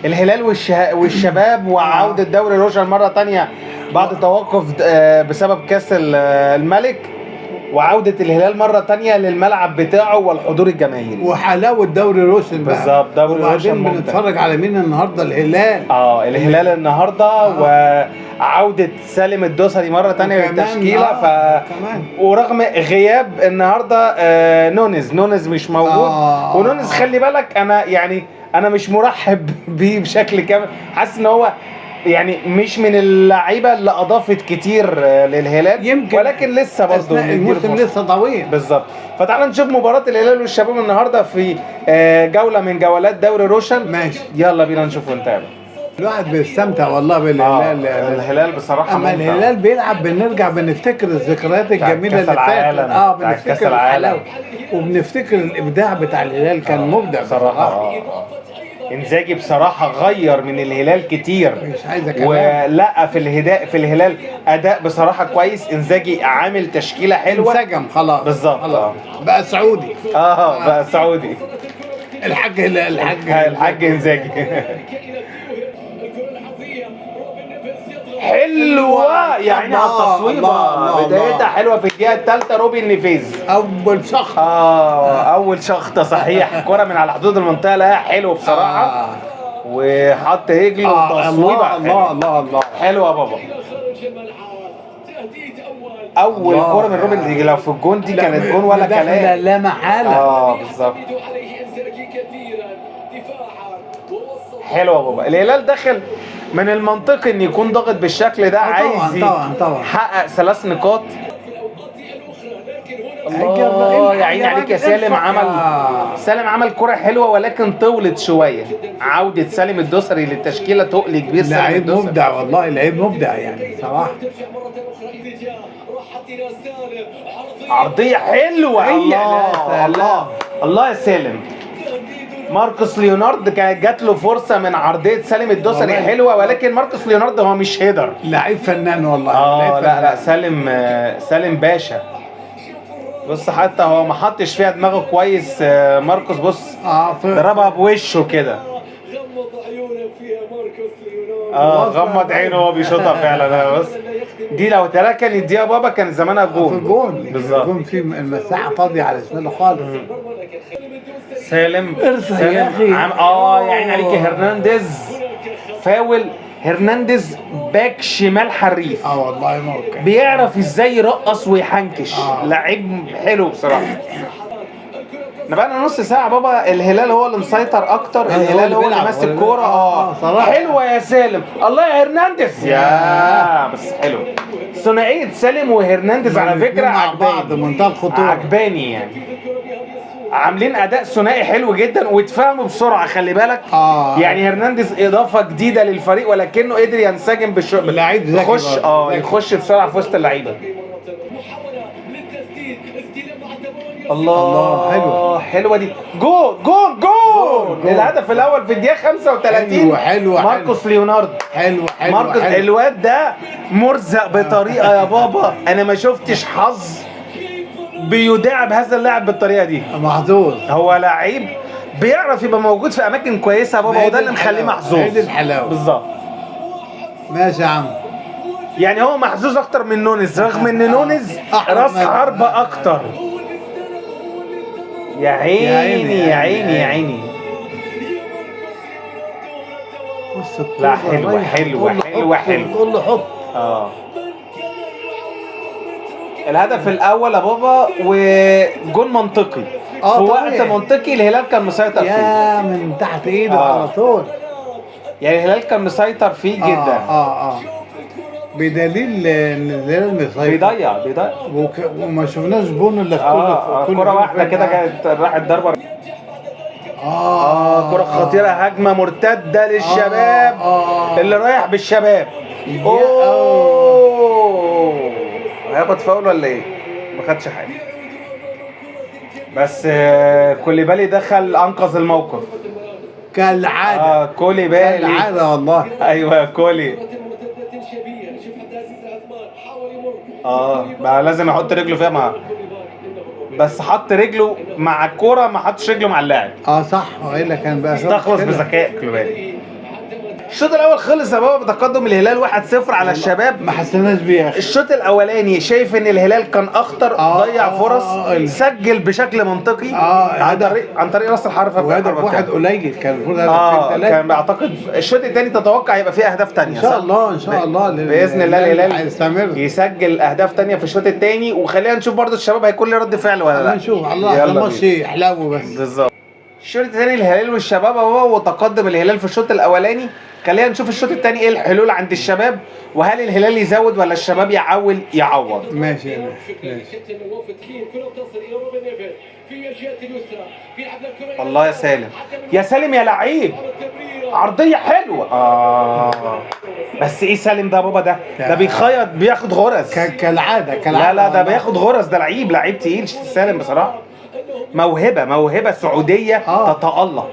الهلال والشباب وعودة دوري روشن مرة تانية بعد توقف بسبب كأس الملك، وعودة الهلال مرة تانية للملعب بتاعه والحضور الجماهيري وحلاوة دوري روشن بقى. بالظبط، دوري روشن وبعدين بنتفرج على مين النهارده؟ الهلال. الهلال النهارده وعودة سالم الدوسري مرة تانية للتشكيلة. ورغم غياب النهارده نونز مش موجود. ونونز خلي بالك انا مش مرحب بيه بشكل كامل، حاسس ان هو يعني مش من اللعيبه اللي اضافت كتير للهلال يمكن، ولكن لسه برضه الموسم لسه طويل بالظبط. فتعال نشوف مباراه الهلال والشباب النهارده في جوله من جولات دوري روشن. ماشي، يلا بينا نشوف ونتابع. الواحد بيستمتع والله بالهلال. الهلال بصراحه اما الهلال بيلعب بنرجع بنفتكر الذكريات الجميله اللي فاتت، بنفتكر الحلاوه وبنفتكر الابداع بتاع الهلال. كان مبدع بصراحه. انزاجي بصراحه غير من الهلال كتير، مش عايزه كلام. ولا في الهلال اداء بصراحه كويس. انزاجي عامل تشكيله حلوه، انسجم خلاص بالظبط. بقى سعودي. بقى سعودي. الحاج انزاجي. حلوه يعني على التصويبه، بدايتها حلوه في الدقيقه الثالثه. روبي النفيز اول شخطه. اول شخطه صحيح. كره من على حدود المنطقه، لا حلو بصراحه. وحط رجله وتصويبه. الله حلوه يا بابا. اول كره من روبن، لو في الجون دي كانت جون ولا كلام. لا محاله. بالظبط. حلو يا بابا. الهلال داخل من المنطقي ان يكون ضاغط بالشكل ده، عايز يحقق 3 نقاط. الله يا عيني عليك يا سالم. سالم عمل كرة حلوة ولكن طولت شوية. عودة سالم الدوسري للتشكيلة تقل كبير. لعيب مبدع والله، لعيب مبدع يعني صراحة. عرضية حلوة. الله يا سالم. ماركوس ليونارد كانت جات له فرصه من عرضيه سالم الدوسري حلوه، ولكن ماركوس ليونارد هو مش هيدر. لعيب فنان والله. لا سالم باشا. بص حتى هو ما حطش فيها دماغه كويس. ماركوس بص ضربها بوشه كده. غمض عينه وهو بيشوطها فعلا. بص دي لو كانت دي يا بابا كان زمانها جون. بالظبط. جون في المساحه فاضيه على شماله خالص. سالم يا يعني عليك هرنانديز فاول. هرنانديز باك شمال حريف. والله ممكن بيعرف ازاي يرقص ويحنكش. لعيب حلو بصراحه. احنا بقى لنا نص ساعه بابا، الهلال هو اللي مسيطر اكتر. الهلال هو اللي ماسك كوره. حلوه يا سالم. الله يا هرنانديز. بس حلو. ثنائيه سالم وهرنانديز على فكره مع بعض منتهى الخطوره، عجباني يعني. عاملين اداء ثنائي حلو جدا واتفاهموا بسرعه. خلي بالك يعني هرنانديز اضافه جديده للفريق، ولكنه قدر ينسجم لعيب ذكي. يخش بسرعه في وسط اللعيبه. الله حلوه دي. جول الهدف الاول في الدقيقه 35. حلو ماركوس ليونارد. حلو ماركوس الواد ده مرزق بطريقه يا بابا. انا ما شفتش حظ بيداعب هذا اللاعب بالطريقه دي. محظوظ. هو لعيب بيعرف يبقى موجود في اماكن كويسه يا بابا، وده اللي مخليه محظوظ. هي الحلاوه بالظبط. ماشي يا عم. يعني هو محظوظ اكتر من نونز، رغم ان نونز راس حربه اكتر. يا عيني. لا حلوه. قول له حط. الهدف الاول يا بابا وجون منطقي في وقت منطقي. الهلال كان مسيطر فيه من تحت ايده على طول. يعني الهلال كان مسيطر فيه جدا. بدليل ان الهلال مسيطر. بيضيع وما شفناش بون اللي في كرة واحده كده كانت راحت ضربه. كرة خطيرة، هجمة مرتدة للشباب. اللي رايح بالشباب. هياخد فاول ولا ايه؟ ما خدش حاجة. بس كوليبالي دخل انقذ الموقف كالعادة. كوليبالي كالعادة والله. ايوه كولي. بقى لازم احط رجله فيها بس حط رجله مع الكوره، ما حطش رجله مع اللاعب. صح. والا كان بقى استخلص بذكاء كوليبالي. الشوط الاول خلص يا بابا بتقدم الهلال 1-0 على الشباب. ما حسيناش بيها. الشوط الاولاني شايف ان الهلال كان اخطر، ضيع فرص، سجل بشكل منطقي عن طريق راس الحربه، وهدف واحد قليل كان المفروض هدفين 3. كان بعتقد الشوط الثاني تتوقع يبقى فيه اهداف ثانيه ان شاء الله ان شاء الله باذن الله الهلال هيستمر يسجل اهداف ثانيه في الشوط الثاني، وخلينا نشوف برضو الشباب هيكون له رد فعل ولا لا. نشوف الله الماتش يحلو بس. بالظبط. الشوط الثاني الهلال والشباب اهو، وتقدم الهلال في الشوط الاولاني. خلينا نشوف الشوط الثاني ايه الحلول عند الشباب، وهل الهلال يزود ولا الشباب يعوض. ماشي. الله يا سالم، يا سالم يا لعيب، عرضيه حلوه. بس ايه سالم ده يا بابا؟ ده بيخيط، بياخد غرز كالعاده. لا ده بياخد غرز، ده لعيب تقيل سالم بصراحه. موهبه سعوديه تتألق.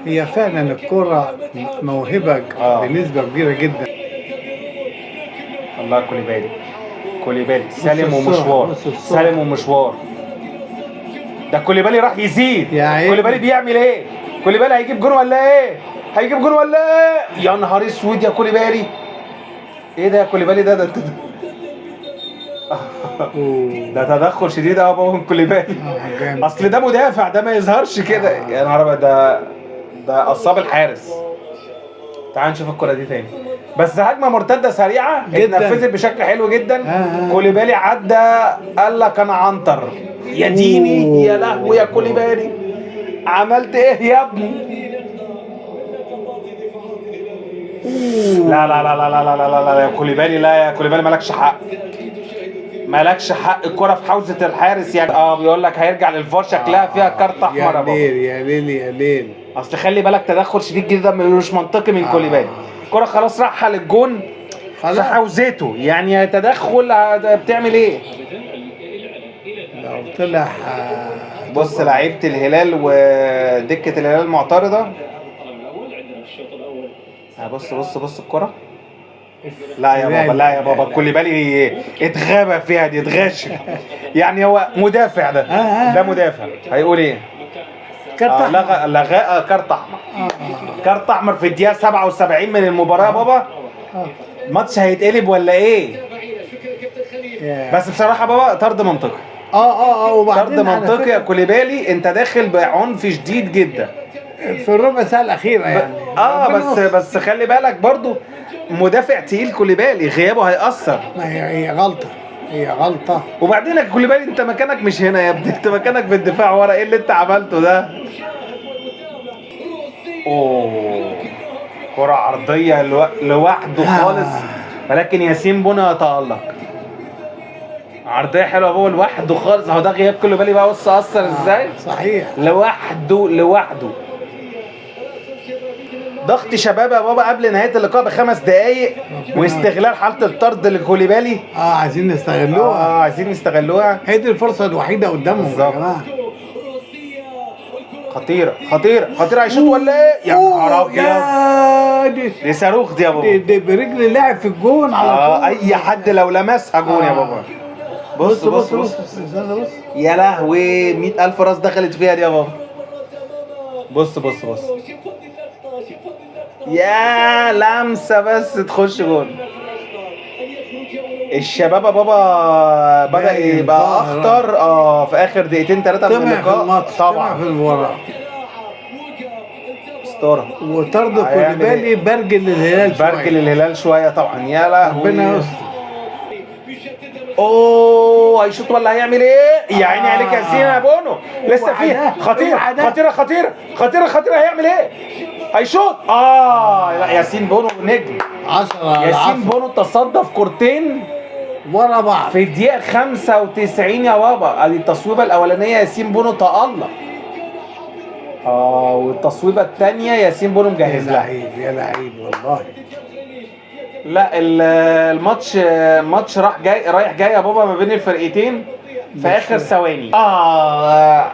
هي فعلا الكرة موهبة بنسبة كبيرة جدا. الله كوليبالي سالم ومشوار. ده كوليبالي راح يزيد. كوليبالي بيعمل ايه؟ كوليبالي هيجيب جون ولا ايه؟ يا نهار اسود يا كوليبالي. ايه ده يا كوليبالي؟ ده ده تدخل شديد قوي بابا من كوليبالي. اصل ده مدافع، ده ما يظهرش كده. يا نهار ابيض، ده اصاب الحارس. تعال نشوف الكرة دي تاني. بس هجمة مرتدة سريعة اتنفذت بشكل حلو جدا. كوليبالي عدى قال لك انا عنتر. يا ديني يا لهوي يا كوليبالي، عملت ايه يا ابني؟ لا لا لا لا لا لا لا لا يا كوليبالي، يا كوليبالي مالكش حق. الكرة في حوزة الحارس يعني. بيقول لك هيرجع للفار، شكلها فيها كارت احمر يا بابا. يا ليل. اصل خلي بالك تدخل شديد جدا مش منطقي من كوليبالي. الكرة خلاص رايحة للجون في حوزته، يعني تدخل بتعمل ايه؟ لو طلع بص لعيبة الهلال ودكة الهلال معترضة. بص الكرة. لا يا بابا كوليبالي اتغابى فيها دي، اتغش. يعني هو مدافع ده مدافع هيقول ايه؟ لغاء كارت احمر. كارت احمر في الدقيقة 77 من المباراة يا بابا. الماتش هيتقلب ولا ايه؟ بس بصراحة بابا طرد منطقي. وبعدين طرد منطقي يا كوليبالي، انت داخل بعنف شديد جدا في الربع ساعة الأخيرة يعني. بس خلي بالك برضو مدافع تقيل كوليبالي، غيابه هيأثر. هي غلطة. وبعدين كوليبالي انت مكانك مش هنا يا ابني، انت مكانك في الدفاع ورا. ايه اللي انت عملته ده؟ كرة عرضية لوحده خالص، ولكن ياسين بونو يتألق. عرضية حلوة يا بابا لوحده خالص. اهو ده غياب كوليبالي بقى، بص أثر ازاي؟ صحيح. لوحده. ضغط شباب يا بابا قبل نهاية اللقاء ب5 دقايق، واستغلال حالة الطرد لكوليبالي. عايزين نستغلوها. هي دي الفرصة الوحيدة قدامهم يا جماعة. خطيرة هيشوط ولا ايه؟ يا نهار ابيض، دي صاروخ دي يا بابا. دي برجل لاعب في الجون على طول. اي حد لو لمسها جون يا بابا. بص يا لهوي، 100,000 راس دخلت فيها دي يا بابا. بص يا لمسه بس تخش جون. الشباب يا بابا بدأ يبقى اخطر في اخر دقيقتين 3 من اللقاء طبعا. في المباراة اسطوره. وطرد كوليبالي برجل للهلال شويه طبعا. يا لهوي، ربنا يستر. هيشوط ولا هيعمل ايه؟ يا عيني عليك يا ياسين يا بونو، لسه فيه. خطيره هيعمل ايه؟ هيشوط. لا ياسين بونو نجم. 10 ياسين بونو تصدى في كورتين ورا بعض في الدقيقة 95 يا بابا. ادي التصويبة الأولانية ياسين بونو تألق. والتصويبة الثانية ياسين بونو مجهز لها. يا لعيب والله. لا الماتش رايح جاي يا بابا ما بين الفرقتين. في اخر ثواني.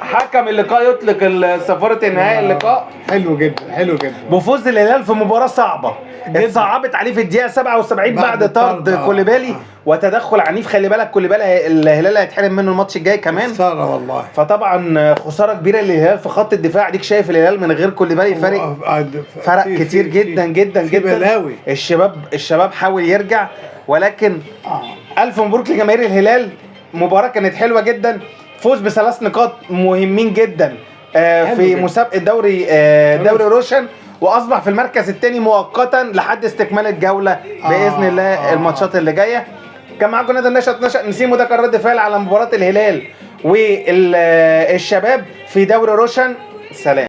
حكم اللقاء يطلق صفارة انهاء اللقاء. حلو جدا حلو جدا. بفوز الهلال في مباراة صعبة اتصعبت عليه في الدقيقة 77 بعد طرد كوليبالي وتدخل عنيف. خلي بالك كوليبالي الهلال هيتحرم منه الماتش الجاي كمان. خسارة والله. فطبعا خسارة كبيرة للهلال في خط الدفاع. ديك شايف الهلال من غير كوليبالي فرق كتير جدا جدا جدا. بلاوي. الشباب حاول يرجع ولكن ألف مبروك لجماهير الهلال. مباراة كانت حلوة جدا. فوز ب3 نقاط مهمين جدا في مسابقة دوري روشن واصبح في المركز الثاني مؤقتا لحد استكمال الجوله باذن الله الماتشات اللي جايه. كان معاكم نادي النشأ نسيم، ده كان رد فعل على مباراه الهلال والشباب في دوري روشن. سلام.